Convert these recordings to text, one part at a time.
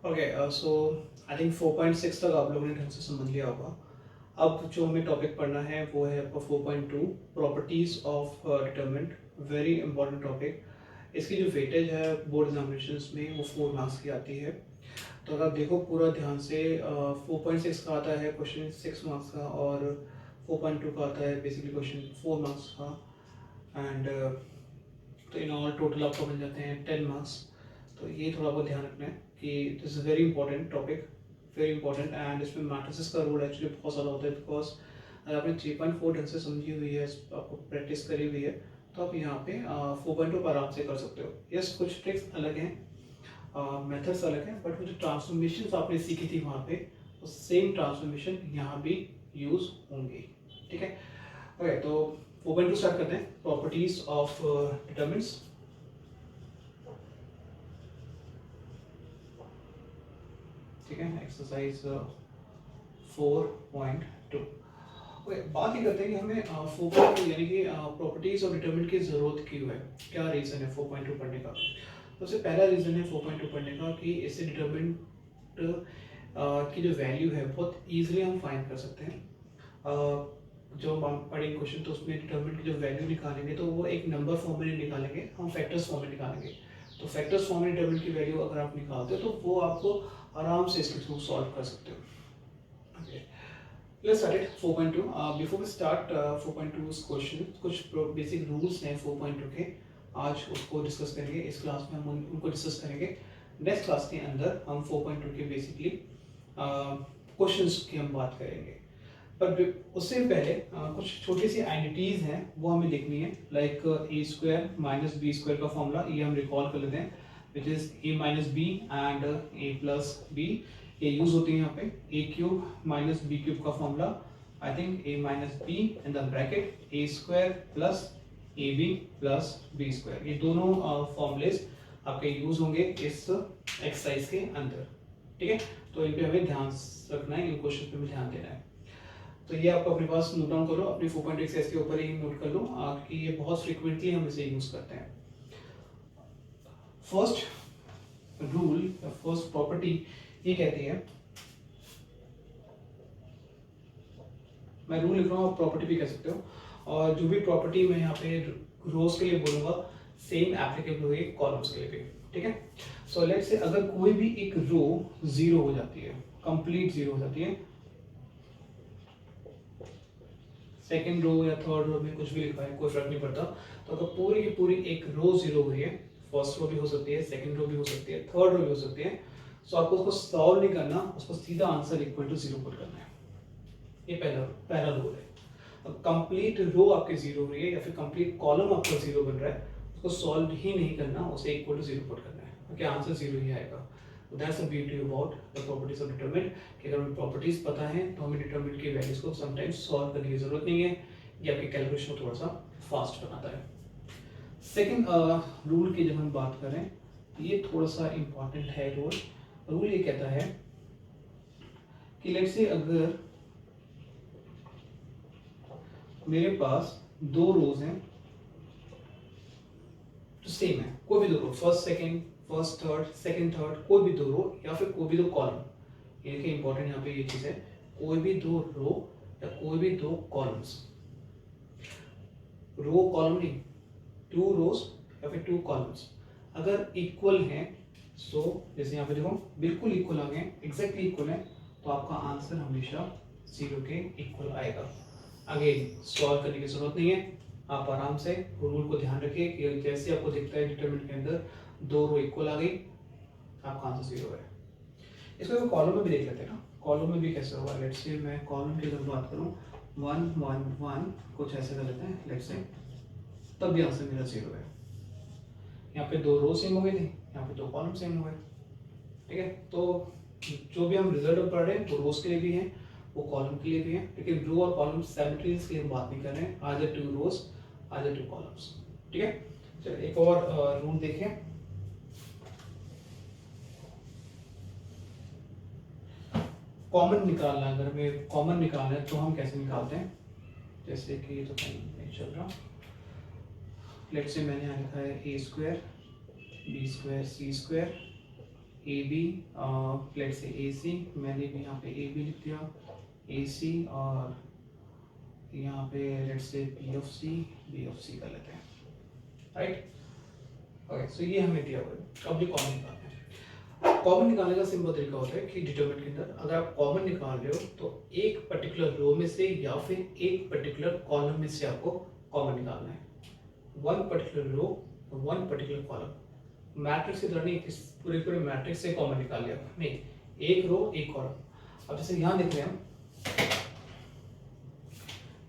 Okay, so I think 4.6 तक आप लोगों ने ढंग से समझ लिया होगा। अब जो हमें टॉपिक पढ़ना है वो है आपका 4.2 properties of determinant. Very important topic. इसकी जो वेटेज है बोर्ड एग्जामिनेशंस में वो 4 मार्क्स की आती है। तो अगर आप देखो पूरा ध्यान से, 4.6 का आता है क्वेश्चन 6 मार्क्स का, और 4.2 का आता है बेसिकली क्वेश्चन 4 मार्क्स का। एंड तो इन ऑल टोटल आपको बन जाते हैं 10 मार्क्स। तो ये थोड़ा बहुत ध्यान रखना है कि this is very important topic, very important. And इसमें मैट्रिसेस का रोल एक्चुअली बहुत ज़्यादा होता है, बिकॉज अगर आपने 3.4 ढंग से समझी हुई है, आपको प्रैक्टिस करी हुई है, तो आप यहाँ पे 4.2 पर आराम से कर सकते हो। यस, कुछ ट्रिक्स अलग हैं, मेथड्स अलग हैं, बट वो जो ट्रांसफॉर्मेशन आपने सीखी थी वहाँ पे, वो सेम ट्रांसफॉर्मेशन यहाँ भी यूज़ होंगी। ठीक है, ओके। तो 4.2 स्टार्ट करते हैं, प्रॉपर्टीज ऑफ डिटरमिनेंट्स। ठीक है, एक्सरसाइज 4.2। ओके, बात ये करते हैं कि हमें 4.2 यानी कि प्रॉपर्टीज और डिटरमिनेंट की ज़रूरत क्यों है, क्या रीज़न है 4.2 पढ़ने का। सबसे पहला रीज़न है 4.2 पढ़ने का कि इससे डिटरमिनेंट की जो वैल्यू है बहुत ईजिली हम फाइंड कर सकते हैं। जो हम पढ़ेंगे क्वेश्चन, तो उसमें डिटरमिनेंट की जो वैल्यू निकालेंगे तो वो एक नंबर फॉर्म में नहीं निकालेंगे, हम फैक्टर्स फॉर्म में निकालेंगे। तो फैक्टर्स फॉर्म में डिटरमिनेंट की वैल्यू अगर आप निकालते हो तो वो आपको आराम से इसके थ्रू सॉल्व कर सकते हो। Okay. Let's start it 4.2. Before we start 4.2's question, कुछ बेसिक रूल्स हैं 4.2 के, आज उसको डिस्कस करेंगे। इस क्लास में हम उनको डिस्कस करेंगे। नेक्स्ट क्लास के अंदर हम 4.2 के बेसिकली क्वेश्चंस की हम बात करेंगे। पर उससे पहले कुछ छोटी सी आइडेंटिटीज हैं वो हमें देखनी है, like a square minus b square का फॉर्मूला, ये हम रिकॉल कर लेते हैं, which is a minus b and a plus b. ये यूज होती है यहाँ पे। A cube minus b cube का formula, I think a minus b in the bracket a square plus a b plus b square. ये दोनों formulas आपके use होंगे इस एक्सरसाइज के अंदर। ठीक है, तो इन पे हमें ध्यान रखना है, इन क्वेश्चन पे हमें ध्यान देना है। तो ये आपको अपने पास नोट डाउन करो, अपनी 4.1 एक्सरसाइज के ऊपर ही नोट कर लो कि ये बहुत फ्रीक्वेंटली हम इसे यूज करते हैं। फर्स्ट रूल या फर्स्ट प्रॉपर्टी ये कहती है, मैं रूल लिख रहा हूँ, आप प्रॉपर्टी भी कह सकते हो, और जो भी प्रॉपर्टी मैं यहाँ पे रोज के लिए बोलूंगा सेम एप्लीकेबल होगी कॉलम्स के लिए भी। ठीक है, सो लेट्स से अगर कोई भी एक रो जीरो हो जाती है, कंप्लीट जीरो हो जाती है, सेकंड रो या थर्ड रो में कुछ भी लिखा है कोई फर्क नहीं पड़ता, तो अगर पूरी की पूरी एक रो जीरो हो रही है, फर्स्ट रो भी हो सकती है, सेकंड रो भी हो सकती है, थर्ड रो भी हो सकती है, तो आपको उसको सॉल्व नहीं करना, उसको सीधा answer equal to zero put करना है। ये पहला पहला रूल है। कंप्लीट रो आपके जीरो हो रही है या फिर कंप्लीट कॉलम आपका जीरो बन रहा है, उसको सॉल्व ही नहीं करना, उसे इक्वल टू जीरो पुट करना है, ओके, आंसर जीरो ही आएगा। That's the beauty about the properties of determinant, कि अगर हमें प्रॉपर्टीज पता है तो हमें डिटरमिनेंट की वैल्यूज को समटाइम्स सॉल्व करने की जरूरत नहीं है, ये आपके कैलकुलेशन को थोड़ा सा फास्ट बनाता है। सेकंड रूल की जब हम बात करें, ये थोड़ा सा इंपॉर्टेंट है रूल। रूल ये कहता है कि लेट्स से अगर मेरे पास दो रोज हैं तो सेम है, कोई भी दो row, first second, first third, second third, कोई भी दो रो या फिर कोई भी दो कॉलम, ये देखिए इंपॉर्टेंट यहाँ पे ये चीज है, कोई भी दो रो या कोई भी दो कॉलम्स, रो कॉलम नहीं, टू रोज या फिर टू कॉलम्स अगर इक्वल हैं, सो जैसे यहाँ पे देखो बिल्कुल इक्वल आ गए, एग्जैक्टली इक्वल है, तो आपका आंसर हमेशा जीरो के इक्वल आएगा। अगेन सॉल्व करने की जरूरत नहीं है, आप आराम से रूल को ध्यान रखिए कि जैसे आपको दिखता है डिटरमिनेंट के अंदर दो रो इक्वल आ गई, आपका आंसर जीरो है। इसको कॉलम में भी देख लेते हैं ना, कॉलम में भी कैसे होगा। लेट्स से मैं कॉलम की अगर बात करूं 1 1 1 कुछ ऐसे कर लेते हैं, लेट्स से, तब भी आंसर मेरा जीरो है। यहाँ पे दो रो सेम हो गए थे, यहाँ पे दो कॉलम सेम हो गए। ठीक है, तो जो भी हम रिजल्ट पढ़ रहे हैं वो रोज के लिए भी है, वो कॉलम के लिए भी है, लेकिन रो और कॉलम सिमेट्रीज की हम बात नहीं कर रहे हैं, आज टू रोज आज टू कॉलम्स। ठीक है, चलिए एक और रूल देखें। कॉमन निकालना, अगर हमें कॉमन निकालना है तो हम कैसे निकालते हैं, जैसे कि ये तो कहीं नहीं चल रहा, लेट्स से मैंने यहाँ लिखा है a square b square c square a b, let's say a सी, मैंने भी यहाँ पे ए बी लिख दिया, ए सी, और यहाँ पे लेट्स से बी ऑफ सी कर लेते हैं, राइट। ओके, सो ये हमें दिया हुआ है। अब ये कॉमन निकालना है। कॉमन निकालने का सिंपल तरीका होता है कि डिटरमिनेंट के अंदर अगर आप कॉमन निकाल रहे हो तो एक पर्टिकुलर रो में से या फिर एक पर्टिकुलर कॉलम में से आपको कॉमन निकालना है। One particular row, one particular column. Matrix की तरह नहीं इस पूरे मैट्रिक्स से कॉमन निकाल लिया, नहीं, एक रो एक कॉलम। अब जैसे यहाँ देख रहे हैं हम,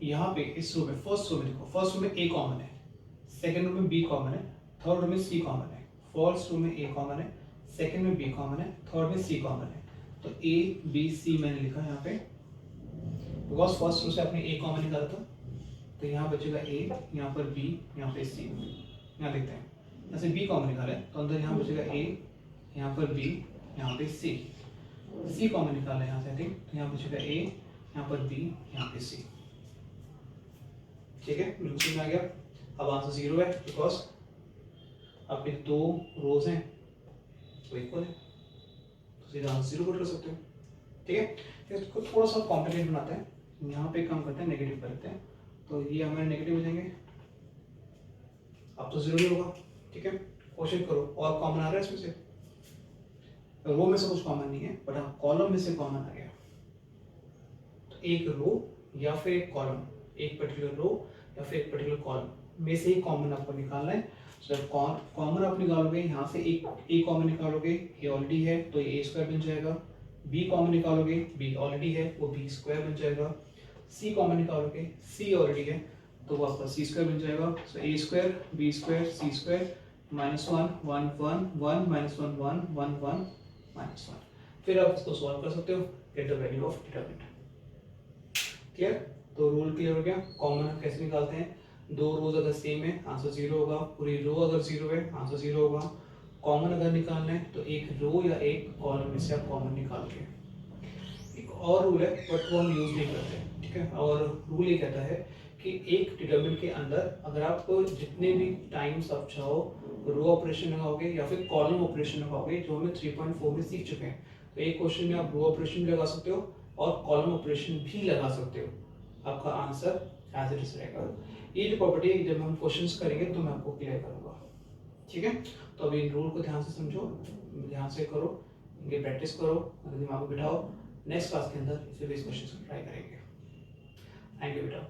यहाँ पे इस रो में, फर्स्ट रो में देखो, फर्स्ट रो में ए कॉमन है, सेकंड रो में बी कॉमन है, थर्ड रो में सी कॉमन है। फर्स्ट रो में ए कॉमन है, सेकंड में बी कॉमन है, थर्ड में सी कॉमन है। तो ए बी सी मैंने लिखा यहाँ पे, बिकॉज फर्स्ट रो से आपने ए कॉमन निकाला था, तो यहाँ बचेगा ए, यहाँ पर बी, यहाँ पे सी। यहाँ देखते हैं, जैसे बी कॉमन निकाला है तो अंदर यहाँ बचेगा ए, यहाँ पर बी, यहाँ पे सी। सी कॉमन निकाला है यहाँ से, ठीक, तो यहाँ बचेगा ए, यहाँ पर बी, यहाँ पे सी। ठीक है, बिल्कुल समझ आ गया। अब आंसर 0 है, बिकॉज आपके दो रोज हैं वो इक्वल है, तो सीधा आंसर 0 कर सकते हो। ठीक है, इसको थोड़ा सा कॉम्प्लिकेट बनाते हैं, यहाँ पे काम करते हैं, नेगेटिव करते हैं, तो ये हमारे नेगेटिव हो जाएंगे। अब तो 0 ही होगा। ठीक है, कोशिश करो, और कॉमन आ रहा है इसमें से, रो में से कुछ कॉमन नहीं है, बट हाँ कॉलम में से कॉमन आ गया। तो एक रो या फिर एक कॉलम, एक पर्टिकुलर रो या फिर एक पर्टिकुलर कॉलम में से ही कॉमन आपको निकालना है। जब कॉमन आप निकालोगे, यहाँ से एक ए कॉमन निकालोगे, ये ऑलरेडी है तो ये ए स्क्वायर बन जाएगा। बी कॉमन निकालोगे, बी ऑलरेडी है वो बी स्क्वायर बन जाएगा। सी कॉमन निकालोगे, सी ऑलरेडी है तो वो आपका सी स्क्वायर बन जाएगा। सो ए square b square c square -1 1 1 1 -1 1 1 1 -1। फिर आप इसको सॉल्व कर सकते हो, get the value of determinant. Clear? तो रूल क्लियर हो गया। कॉमन कैसे निकालते हैं, दो रोज अगर सेम है आंसर 0 होगा, पूरी रो अगर 0 है आंसर 0 होगा। कॉमन अगर निकालना है तो एक रो या एक कॉलम में से आप कॉमन निकाल के। एक और रूल है बट वो हम यूज नहीं करते, ठीक है। और रूल ये कहता है कि एक डिटरमिनेंट के अंदर अगर आप जितने भी टाइम्स आप चाहो रो ऑपरेशन लगाओगे या फिर कॉलम ऑपरेशन लगाओगे, जो हमें 3.4 में सीख चुके हैं, तो एक क्वेश्चन में आप रो ऑपरेशन भी लगा सकते हो और कॉलम ऑपरेशन भी लगा सकते हो, आपका आंसर एज इट इज रहेगा। ये जो प्रॉपर्टी जब हम क्वेश्चंस करेंगे तो मैं आपको क्लियर करूंगा। ठीक है, तो अभी इन रूल को ध्यान से समझो, ध्यान से करो, इनकी प्रैक्टिस करो, दिमाग में बिठाओ। नेक्स्ट क्लास के अंदर इसे बेस क्वेश्चंस ट्राई करेंगे। थैंक यू बेटा।